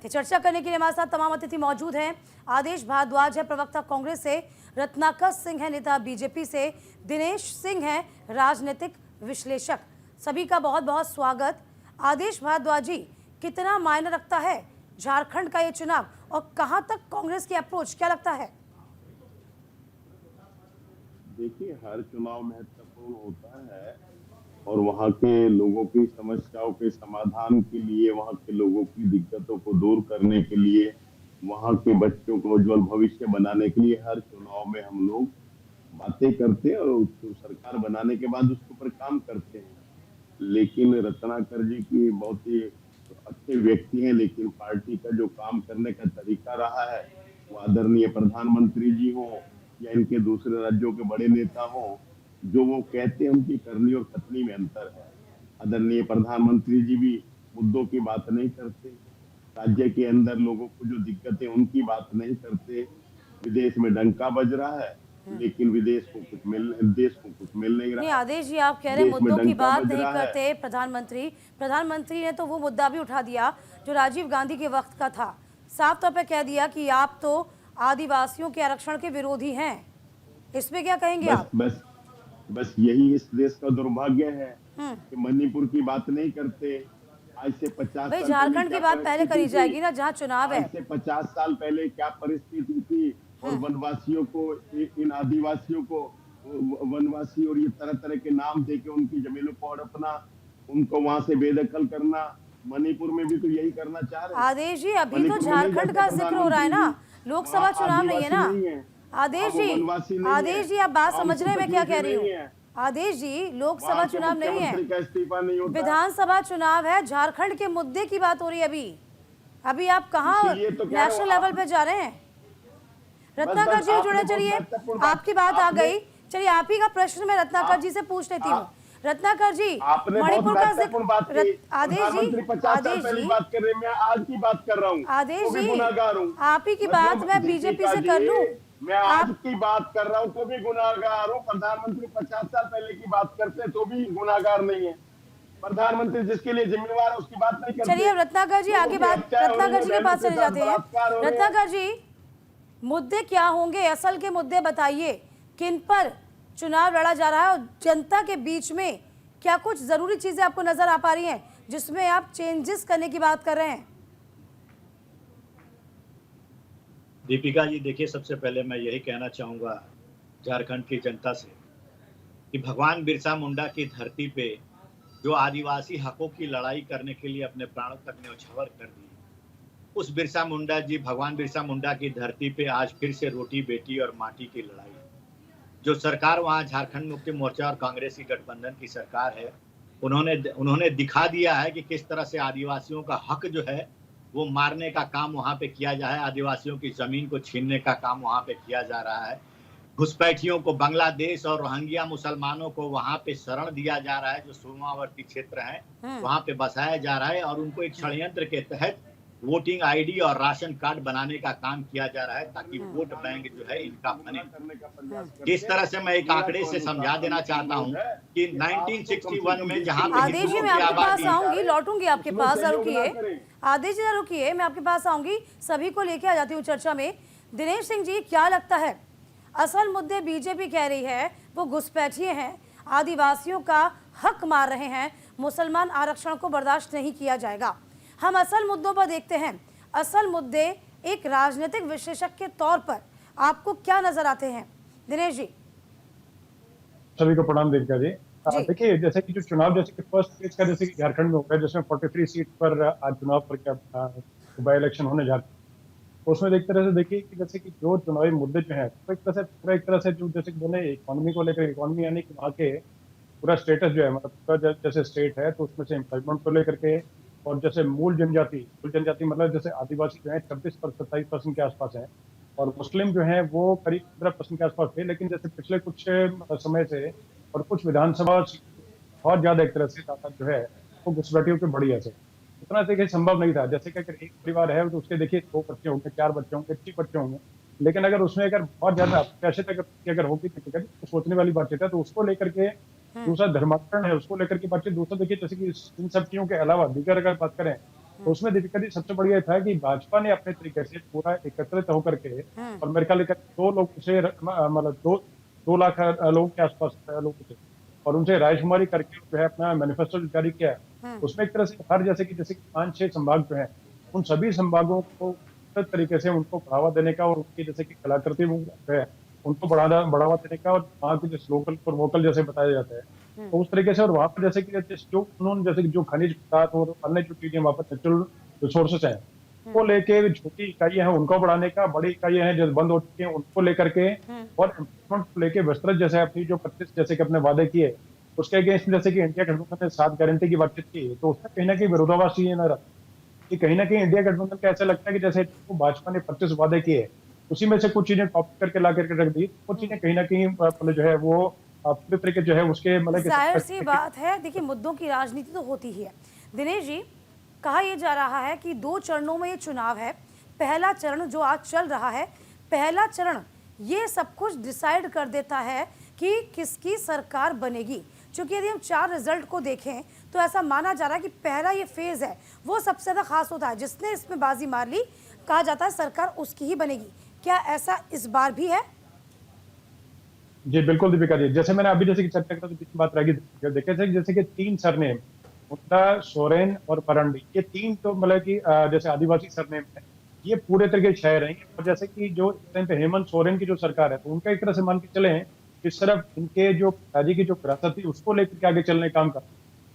चर्चा करने के लिए हमारे साथ तमाम अतिथि मौजूद हैं। आदेश भारद्वाज है प्रवक्ता कांग्रेस से, रत्नाकर सिंह है नेता बीजेपी से, दिनेश सिंह है राजनीतिक विश्लेषक। सभी का बहुत बहुत स्वागत। आदेश भारद्वाज जी, कितना मायने रखता है झारखंड का ये चुनाव और कहां तक कांग्रेस की अप्रोच, क्या लगता है? देखिए, हर चुनाव महत्वपूर्ण होता है और वहाँ के लोगों की समस्याओं के समाधान के लिए, वहाँ के लोगों की दिक्कतों को दूर करने के लिए, वहाँ के बच्चों को उज्जवल भविष्य बनाने के लिए हर चुनाव में हम लोग बातें करते हैं और उसको सरकार बनाने के बाद उसके ऊपर काम करते हैं। लेकिन रत्नाकर जी की बहुत ही अच्छे व्यक्ति हैं, लेकिन पार्टी का जो काम करने का तरीका रहा है, वो आदरणीय प्रधानमंत्री जी हो या इनके दूसरे राज्यों के बड़े नेता हो, जो वो कहते हैं उनकी करनी और कथनी में अंतर है। आदरणीय प्रधानमंत्री जी भी मुद्दों की बात नहीं करते, राज्य के अंदर लोगों को जो दिक्कतें उनकी बात नहीं करते। विदेश में डंका बज रहा है, लेकिन देश को कुछ मिल नहीं नहीं रहा। आदेश जी, आप कह रहे हैं देश में मुद्दों की डंका बात बज नहीं रहा है। करते प्रधानमंत्री ने तो वो मुद्दा भी उठा दिया जो राजीव गांधी के वक्त का था। साफ तौर पे कह दिया कि आप तो आदिवासियों के आरक्षण के विरोधी हैं। इसमें क्या कहेंगे बस आप? बस बस यही इस देश का दुर्भाग्य है कि मणिपुर की बात नहीं करते। आज से 50 भाई साल पहले झारखंड क्या की बात पहले परिस्थिति करी थी, जाएगी ना, जहाँ चुनाव है। आज से 50 साल पहले क्या परिस्थिति थी, और वनवासियों को, इन आदिवासियों को वनवासी और ये तरह तरह के नाम देके उनकी जमीनों को हड़पना, उनको वहां से बेदखल करना। मणिपुर में भी तो यही करना चाह रहे हैं। आदेश जी, अभी तो मणिपुर में नहीं झारखंड जाते का जिक्र हो रहा है ना, प्रधानमंत्री जी, लोकसभा वहाँ चुनाव नहीं है आदिवासी ना। नहीं है, आदेश वहाँ जी, वनवासी नहीं है, आदेश जी, आप बात वहाँ समझ रहे हैं मैं क्या कह रही हूँ? है। आदेश जी, लोकसभा वहाँ के चुनाव नहीं है, मुख्यमंत्री का इस्तीफा नहीं होता। विधानसभा चुनाव है। झारखंड के मुद्दे की बात हो रही है अभी आप कहाँ इसीलिए तो कह रहा हूँ नेशनल लेवल पे जा रहे हैं? रत्नाकर जी जुड़े, चलिए आपकी बात आ गई। चलिए आप ही का प्रश्न मैं रत्नाकर जी से पूछ लेती हूँ। रत्नाकर जी, मणिपुर का जिक्र, आदेश जी, 50 साल पहले बात कर रहे हैं, मैं आज की बात कर रहा हूँ। आदेश जी, गुनाहगार हूँ। आप ही की बात मैं बीजेपी से कर लूं। मैं आज की बात कर रहा हूँ तो भी गुनाहगार हूँ। प्रधानमंत्री 50 साल पहले की बात करते तो भी गुनाहगार नहीं है। प्रधानमंत्री जिसके लिए जिम्मेवार है उसकी बात नहीं करते। चलिए रत्नाकर जी, आगे बात रत्नाकर जी के पास चले जाते हैं। रत्नाकर जी, मुद्दे क्या होंगे, असल के मुद्दे बताइए। किन पर चुनाव लड़ा जा रहा है और जनता के बीच में क्या कुछ जरूरी चीजें आपको नजर आ पा रही हैं जिसमें आप चेंजेस करने की बात कर रहे हैं? दीपिका जी, देखिए, सबसे पहले मैं यही कहना चाहूँगा झारखंड की जनता से कि भगवान बिरसा मुंडा की धरती पे जो आदिवासी हकों की लड़ाई करने के लिए अपने प्राणों तक न्यौछावर कर दिए, उस बिरसा मुंडा जी, भगवान बिरसा मुंडा की धरती पे आज फिर से रोटी बेटी और माटी की लड़ाई। जो सरकार वहाँ झारखंड मुक्ति मोर्चा और कांग्रेस की गठबंधन की सरकार है, उन्होंने दिखा दिया है कि किस तरह से आदिवासियों का हक जो है वो मारने का काम वहाँ पे किया जा रहा है। आदिवासियों की जमीन को छीनने का काम वहाँ पे किया जा रहा है। घुसपैठियों को, बांग्लादेश और रोहिंग्या मुसलमानों को वहाँ पे शरण दिया जा रहा है, जो सीमावर्ती क्षेत्र है वहाँ पे बसाया जा रहा है, और उनको एक षड्यंत्र के तहत वोटिंग आईडी और राशन कार्ड बनाने का काम किया जा रहा है ताकि वोट बैंक जो है इनका बने। किस तरह से मैं एक आंकड़े से समझा देना चाहता हूँ कि 1961 में जहाँ पे आदेश जी, मैं आपके पास आऊंगी, लौटूंगी आपके पास, रुकिए आदेश जी, रुकिए, मैं आपके पास आऊंगी, सभी को लेके आ जाती हूँ चर्चा में। दिनेश सिंह जी, क्या लगता है असल मुद्दे बीजेपी कह रही है वो घुसपैठिए हैं, आदिवासियों का हक मार रहे हैं, मुसलमान आरक्षण को बर्दाश्त नहीं किया जाएगा। हम असल मुद्दों पर देखते हैं। असल मुद्दे एक राजनीतिक विशेषज्ञ के तौर पर आपको क्या नजर आते हैं? दिनेश जी। सभी को प्रणाम दीपिका जी। देखिए, जैसे कि जो चुनाव, जैसे कि फर्स्ट फेज का जैसे कि झारखंड में हो गया, जिसमें 43 सीट पर आज चुनाव पर क्या बाई इलेक्शन होने जा रहे हैं, उसमें एक तरह से देखिए कि जैसे कि जो चुनावी मुद्दे जो है, तो एक तरह से जो जैसे कि इकोनॉमी को लेकर, इकोनॉमी यानी कि वहाँ के पूरा स्टेटस जो है, मतलब पूरा जैसे स्टेट है तो उसमें से एम्प्लॉयमेंट को लेकर के, और जैसे मूल जनजाति मतलब जैसे आदिवासी जो है 27% के आसपास है, और मुस्लिम जो है वो करीब 15% के आसपास थे। लेकिन जैसे पिछले कुछ समय से और कुछ विधानसभा बहुत ज्यादा एक तरह से ताकत जो है वो घुसपैठियों की बढ़ी है। उतना देखिए संभव नहीं था। जैसे कि अगर एक परिवार है तो उसके देखिए 2 बच्चे होंगे, 4 बच्चे होंगे, 3 बच्चे होंगे, लेकिन अगर उसमें अगर बहुत ज्यादा पैसे अगर होगी तो सोचने वाली बातचीत है। तो उसको लेकर के दूसरा धर्मांतरण है, उसको लेकर के बातचीत। दूसरा देखिए, जैसे कि इन सब चीजों के अलावा दीगर अगर बात करें तो उसमें दीपिका जी सबसे बढ़िया था कि भाजपा ने अपने तरीके से पूरा एकत्रित होकर के, और मेरे ख्याल लेकर 2 लोग उसे मतलब 2 लाख लोगों के आसपास लोग थे, और उनसे रायशुमारी करके जो है अपना मैनिफेस्टो जारी किया है। उसमें एक तरह से हर जैसे कि 5-6 संभाग जो है, उन सभी संभागों को बेहतर तरीके से उनको बढ़ावा देने का, और उनकी जैसे कि कलाकृति जो है उनको बढ़ावा देने का, और वहाँ के जैसे लोकल और वोकल जैसे बताया जाता है, तो उस तरीके से। और वहाँ पर जैसे कि जो उन्होंने जैसे कि जो खनिज पदार्थ और अन्य जो चीजें वहाँ पर नेचुरल रिसोर्सेस हैं, को लेके छोटी इकाइयां हैं उनको बढ़ाने का, बड़ी इकाइयां हैं जो बंद हो चुकी हैं उनको लेकर के, और इन्वेस्टमेंट को लेके विस्तृत जैसे अपनी जो 25 जैसे कि अपने वादे किए, उसके अगेंस्ट जैसे कि इंडिया गठबंधन ने 7 गारंटी की बातचीत की, तो उसमें कहीं ना कहीं विरोधाभास ये न रहा कि कहीं ना कहीं इंडिया गठबंधन का ऐसा लगता है कि जैसे भाजपा ने 25 वादे किए, उसी में से कुछ चीजें कॉपी करके ला करके रख दी, कुछ चीजें कहीं ना कहीं मतलब जो है वो पूरी तरीके जो है उसके मतलब जाहिर सी बात है, देखिए मुद्दों की राजनीति तो होती ही है। दिनेश जी, कहा यह जा रहा है कि 2 चरणों में ये चुनाव है। पहला चरण जो आज चल रहा है, पहला चरण ये सब कुछ डिसाइड कर देता है कि किसकी सरकार बनेगी। क्योंकि यदि हम 4 रिजल्ट को देखें तो ऐसा माना जा रहा है कि पहला ये फेज है वो सबसे ज़्यादा खास होता है, जिसने इसमें बाजी मार ली कहा जाता है सरकार उसकी ही बनेगी। क्या ऐसा इस बार भी है? जी बिल्कुल दीपिका जी, जैसे मैंने अभी जैसे कि चर्चा करा तो बीच में बात रहेगी, देखे थे जैसे कि 3 सरनेम, मुंडा, सोरेन और मरांडी, ये 3 तो मतलब कि जैसे आदिवासी सरनेम है, ये पूरे तरीके से छाए रहेंगे। और जैसे कि जो इस टाइम पे हेमंत सोरेन की जो सरकार है, तो उनका एक तरह से मान के चले हैं कि सिर्फ इनके जो पिताजी की जो विरासत थी उसको लेकर के आगे चलने का काम कर,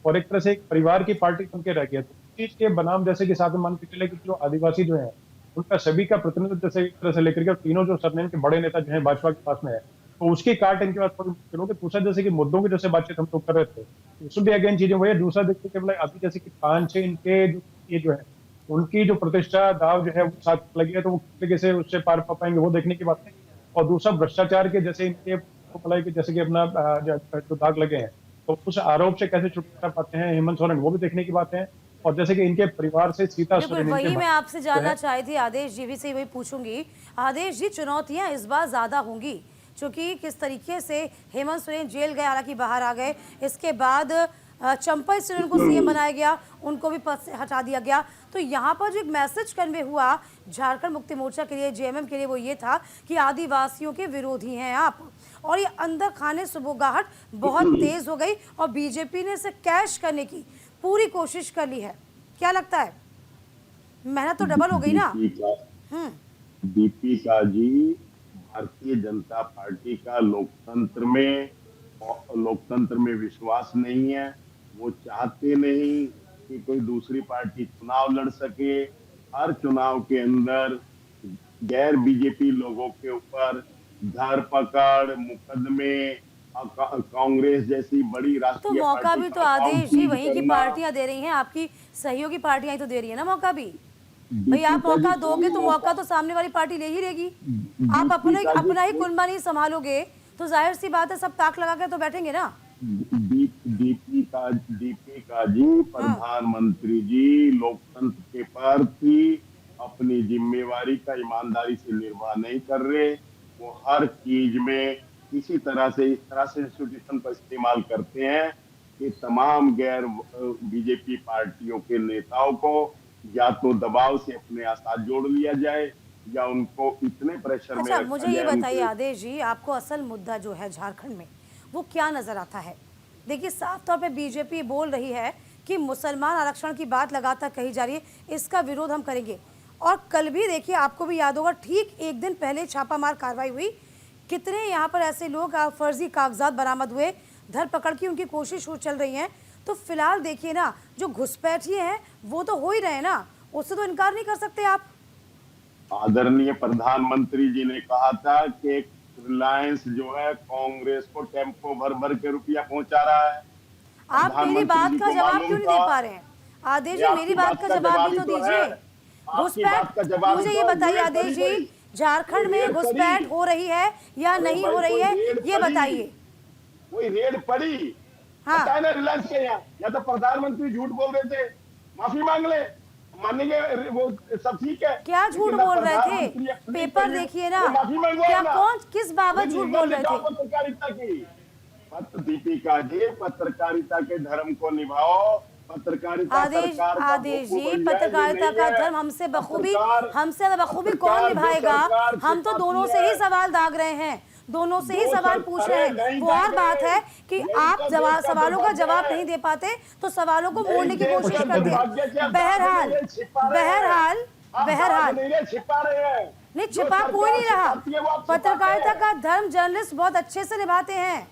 और एक तरह से एक परिवार की पार्टी बन के रह गया। तो चीज के बनाम जैसे कि साथ में मान के चले कि जो आदिवासी जो है उनका सभी का प्रतिनिधित्व जैसे एक तरह से लेकर के, और तीनों जो सरनेम के बड़े नेता जो है भाजपा के पास में है, तो उसकी काट इनके पास थोड़ी मुश्किल होगी। दूसरा जैसे कि मुद्दों की जैसे बातचीत हम लोग कर रहे थे, उसमें भी अगेन चीजें वही है। दूसरा देखते कि अभी जैसे कि 5-6 इनके जो ये जो है उनकी जो प्रतिष्ठा दाव जो है वो साथ लगी है, तो वो किस तरीके से उससे पार पा पाएंगे वो देखने की बात है। और दूसरा भ्रष्टाचार के जैसे इनके कि जैसे कि अपना जो दाग लगे हैं, तो उस आरोप से कैसे छुटकारा पाते हैं हेमंत सोरेन, वो भी देखने की बात है। और जैसे कि इनके परिवार से सीता सोरेन, वही मैं आपसे जानना चाही थी आदेश जी भी से वही पूछूंगी। आदेश जी, चुनौतियां इस बार ज्यादा होंगी क्योंकि किस तरीके से हेमंत सोरेन जेल गए, हालांकि बाहर आ गए, इसके बाद चंपा सोरेन को सीएम बनाया गया, उनको भी पद से हटा दिया गया। तो यहाँ पर जो एक मैसेज कन्वे हुआ झारखंड मुक्ति मोर्चा के लिए, जेएमएम के लिए, वो ये था कि आदिवासियों के विरोधी हैं आप, और ये अंदर खाने सुबोगाहट बहुत तेज हो गई और बीजेपी ने इसे कैश करने की पूरी कोशिश कर ली है। क्या लगता है, मेहनत तो डबल हो गई ना? दीपिका जी, भारतीय जनता पार्टी का लोकतंत्र में विश्वास नहीं है। वो चाहते नहीं कि कोई दूसरी पार्टी चुनाव लड़ सके। हर चुनाव के अंदर गैर बीजेपी लोगों के ऊपर धरपकड़, मुकदमे, कांग्रेस जैसी बड़ी राष्ट्रीय तो मौका भी तो आदेश जी वहीं की पार्टियां दे रही हैं, आपकी सहयोगी पार्टियां ही तो दे रही है ना मौका भी। भाई आप मौका दोगे तो मौका तो सामने वाली पार्टी ले ही लेगी। आप अपना ही कुनबा नहीं संभालोगे तो जाहिर सी बात है सब ताक लगा कर तो बैठेंगे ना। दीपिका जी, प्रधानमंत्री जी लोकतंत्र के प्रति अपनी जिम्मेवारी का ईमानदारी से निर्वाह नहीं कर रहे। वो हर चीज में किसी तरह से इस तरह से इंस्टीट्यूशन का इस्तेमाल करते हैं कि तमाम गैर बीजेपी पार्टियों के नेताओं को या तो दबाव से अपने साथ जोड़ लिया जाए या उनको इतने प्रेशर में अच्छा, मुझे ये बताइए आदेश जी, आपको असल मुद्दा जो है झारखंड में वो क्या नजर आता है? देखिए साफ तौर पे बीजेपी बोल रही है कि मुसलमान आरक्षण की बात लगातार कही जा रही है, इसका विरोध हम करेंगे। और कल भी देखिए, आपको भी याद होगा, ठीक एक दिन पहले छापामार कार्रवाई हुई, कितने यहाँ पर ऐसे लोग फर्जी कागजात बरामद हुए, धरपकड़ की उनकी कोशिश चल रही है। तो फिलहाल देखिए ना, जो घुसपैठिए हैं वो तो हो ही रहे हैं ना, उससे तो इनकार नहीं कर सकते आप। आदरणीय प्रधानमंत्री जी ने कहा था कि रिलायंस जो है कांग्रेस को टेम्पो भर भर के रुपया पहुंचा रहा है। आप मेरी बात का जवाब क्यों नहीं दे पा रहे हैं? आदेश जी मेरी बात का जवाब भी तो दीजिए। घुसपैठ, मुझे ये बताइए आदेश जी, झारखंड में घुसपैठ हो रही है या नहीं हो रही है, ये बताइए। कोई रेड पड़ी? हाँ, रिलायंस के यहाँ, या तो प्रधानमंत्री झूठ बोल रहे थे, माफी मांग ले, मानेंगे वो सब ठीक है। क्या झूठ बोल रहे थे? पेपर देखिए ना, क्या कौन किस बाबत झूठ बोल रहे थे? पत्रकारिता की, दीपिका जी, पत्रकारिता के धर्म को निभाओ। पत्रकारिता आदेश सरकार का आदेश भोग जी, बन जाए, पत्रकारिता ये का नहीं है। धर्म हमसे बखूबी सरकार कौन जो निभाएगा? सरकार हम तो छिपाती दोनों से ही है। सवाल दाग रहे हैं, दोनों से ही दो सवाल पूछ रहे सरकारें हैं। नहीं वो और दागे। बात है कि यही आप तो देश का सवालों का दुर्भाग्य जवाब है। नहीं दे पाते तो सवालों को मोड़ने की देश कोशिश का करते दुर्भाग्य हैं। क्या दाग बहरहाल नहीं छिपा रहे हैं। बहरहाल आप बहरहाल दाग नहीं रहे, छिपा रहे हैं। नहीं, जो छिपा कोई नहीं सरकार रहा। छिपाती है, वो आप छिपाते पत्रकारिता हैं। का धर्म जर्नलिस्ट बहुत अच्छे से निभाते हैं।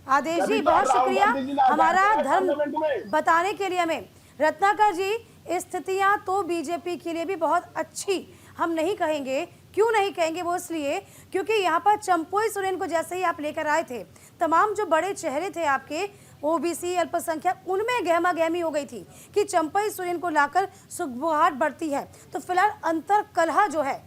आदेश जी, तभी तो बहुत राहुल शुक्रिया गांधी जी ने आजाद हमारा किया धर्म पार्लियामेंट में। बताने के लिए हमें। रत्नाकर जी, स्थितियां तो बीजेपी के लिए भी बहुत अच्छी हम नहीं कहेंगे। क्यों नहीं कहेंगे? वो इसलिए क्योंकि यहाँ पर चंपोई सोरेन को जैसे ही आप लेकर आए थे, तमाम जो बड़े चेहरे थे आपके ओबीसी अल्पसंख्यक, उनमें गहमा गहमी हो गई थी कि चंपोई सोरेन को लाकर सुगबुगाहट बढ़ती है। तो फिलहाल अंतर कलह जो है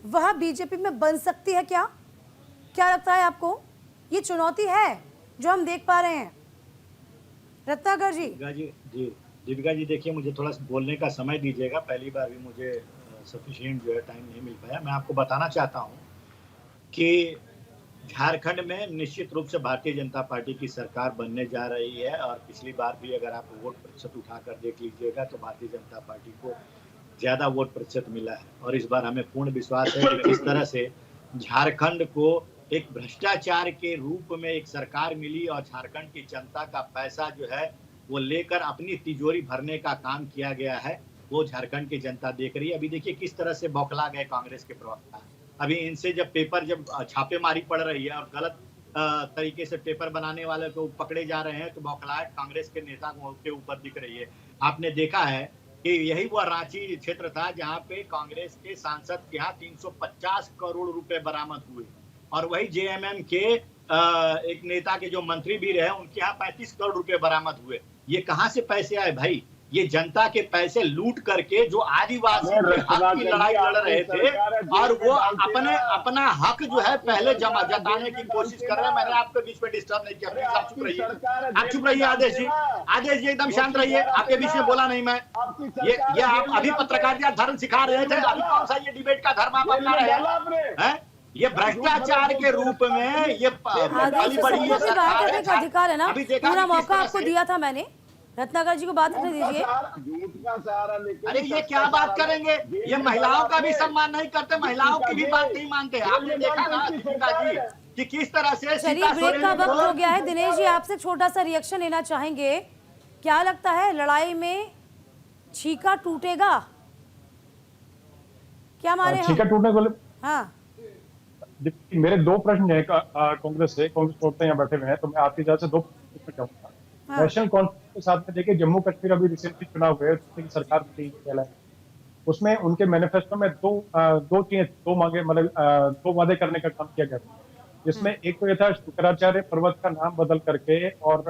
वह बीजेपी में बन सकती है क्या? क्या लगता है आपको? ये चुनौती है जो हम देख पा रहे हैं। रत्नाकर जी। दीपिका जी देखिए, मुझे थोड़ा बोलने का समय दीजिएगा। पहली बार भी मुझे सफिशिएंट जो है टाइम नहीं मिल पाया। मैं आपको बताना चाहता हूँ कि झारखंड में निश्चित रूप से भारतीय जनता पार्टी की सरकार बनने जा रही है और पिछली बार भी अगर आप वोट प्रतिशत उठाकर देख लीजिएगा तो भारतीय जनता पार्टी को ज्यादा वोट प्रतिशत मिला है। और इस बार हमें पूर्ण विश्वास है कि किस तरह से झारखंड को एक भ्रष्टाचार के रूप में एक सरकार मिली और झारखंड की जनता का पैसा जो है वो लेकर अपनी तिजोरी भरने का काम किया गया है, वो झारखंड की जनता देख रही है। अभी देखिए किस तरह से बौखला गए कांग्रेस के प्रवक्ता। अभी इनसे जब छापेमारी पड़ रही है और गलत तरीके से पेपर बनाने वाले को पकड़े जा रहे हैं तो बौखलाहट कांग्रेस के नेता के ऊपर दिख रही है। आपने देखा है कि यही वो रांची क्षेत्र था जहां पे कांग्रेस के सांसद के यहाँ 350 करोड़ रुपए बरामद हुए और वही जेएमएम के एक नेता के जो मंत्री भी रहे उनके यहाँ 35 करोड़ रुपए बरामद हुए। ये कहाँ से पैसे आए भाई? ये जनता के पैसे लूट करके जो आदिवासी के हक की लड़ाई लड़ रहे थे और वो अपना हक जो है पहले जताने की कोशिश कर रहे हैं। मैंने आपके बीच में डिस्टर्ब नहीं किया, प्लीज आप चुप रहिए। आप चुप रहिए आदेश जी, आदेश जी एकदम शांत रहिए। आपके बीच में बोला नहीं मैं। ये आप अभी पत्रकारिता धर्म सिखा रहे थे, अभी कौन सा ये डिबेट का धर्म आप अपना रहे हैं? ये भ्रष्टाचार के रूप में ये आदेश से सबको की बात करने का अधिकार है ना, पूरा मौका आपको दिया था मैंने। रत्नाकर जी को बात करने दीजिए। झूठ का सहारा लेकर अरे ये क्या बात करेंगे? ये महिलाओं का भी सम्मान नहीं करते, महिलाओं की भी बात नहीं मानते। आपने देखा ना दीपिका जी कि किस तरह से। चलिए, ब्रेक का वक्त हो गया है। दिनेश जी, आपसे छोटा सा रिएक्शन लेना चाहेंगे। क्या लगता है लड़ाई में छीका टूटेगा? क्या माने? छीका टूटने को हाँ, मेरे दो प्रश्न है कांग्रेस से। कांग्रेस प्रवक्ता यहाँ बैठे हुए हैं तो मैं आपकी तरफ से दो प्रश्न करूंगा। नेशनल कॉन्फ्रेंस के साथ में देखिए, जम्मू कश्मीर अभी रिसेंटली चुनाव हुए, सरकार है, उसमें उनके मैनिफेस्टो में दो मांगे मतलब दो वादे करने का काम किया गया था, जिसमें एक तो ये था शुक्राचार्य पर्वत का नाम बदल करके और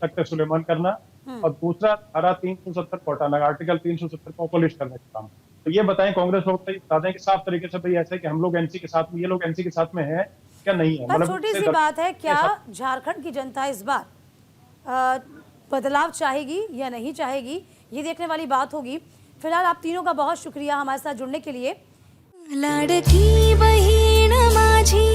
तख्त सुलेमान करना, और दूसरा धारा 370 को हटाना, आर्टिकल 370 को अबॉलिश करने का काम। तो ये बताएं कांग्रेस लोग बता दें कि साफ तरीके से भाई ऐसा है कि हम लोग एनसी के साथ में, ये लोग एनसी के साथ में है क्या नहीं है? बस छोटी सी बात है, क्या झारखंड की जनता इस बार बदलाव चाहेगी या नहीं चाहेगी, ये देखने वाली बात होगी। फिलहाल आप तीनों का बहुत शुक्रिया हमारे साथ जुड़ने के लिए। लाडकी बहीण माझी